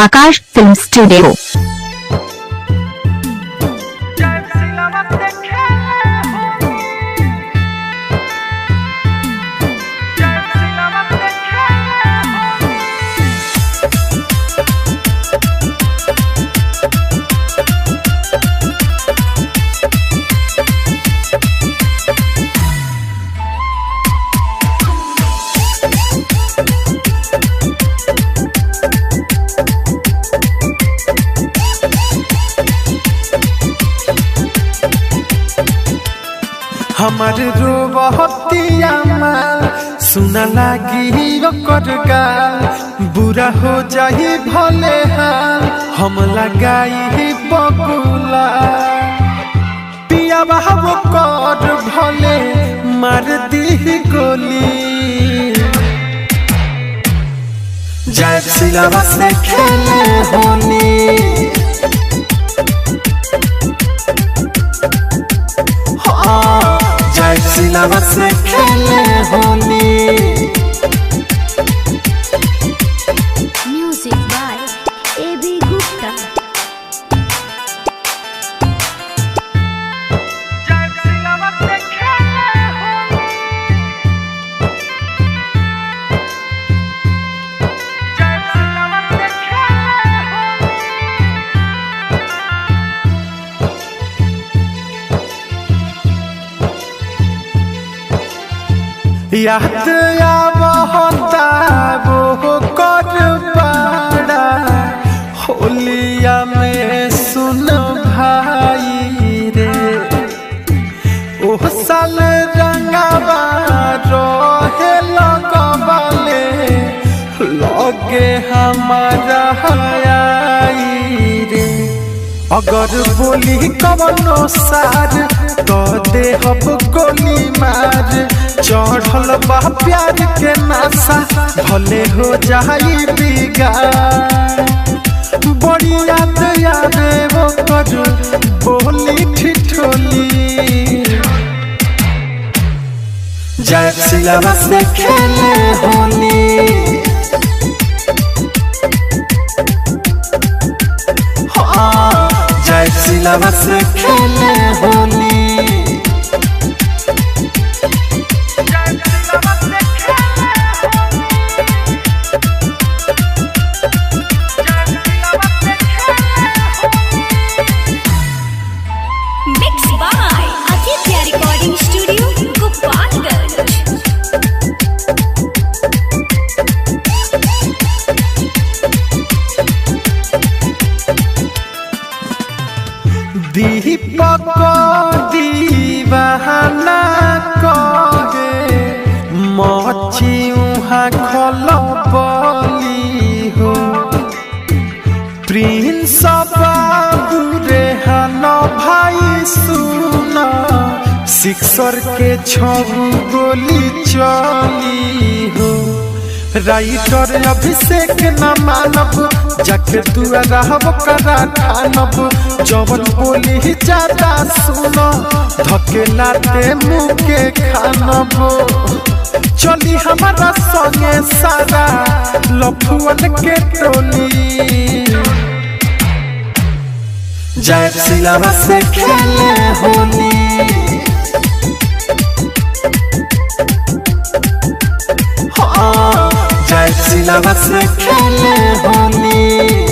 आकाश film studio. हमार रोबहतिया माल सुना लागी ओकर गाल, बुरा हो जाही भले हाल हम लगाई बबुला। पिया बाबू कर भले मार दी गोली, जय सिलावा से खेले होली। सिलावा से खेले Holi. Music by A B. Gupta. याद आवता वो कर पाड़ा होलिया में सुन भाई रे, ओह साल रंगावा रहे लगवाले लगे हमारा आई रे। अगर बोली कवनो सार तो देहब गोली मार, चढ़ल बा प्यार के नासा भले हो जाई बिगाड़। बड़ी याद आवे वो कर बोली ठिठोली, जय सिलावा से खेले होली। जय सिलावा से खेले Holi. Mix by Aditya recording studio Gopalganj. Deepak Deewana कहे मची उहाँ खलबली हो, प्रिंस बाबू रे हन भाई सुना, सिक्सर के 6 गोली चली हो। राइटर अभिषेक न मानब जाके दुआरा करा ठानब, जवन बोली ज्यादा सुनो धकेलाते मुँह के खानब। चली हमारा संगे सारा लफुअन के टोली, जय सिलावा से खेले होली। जय सिलावा से खेले होली।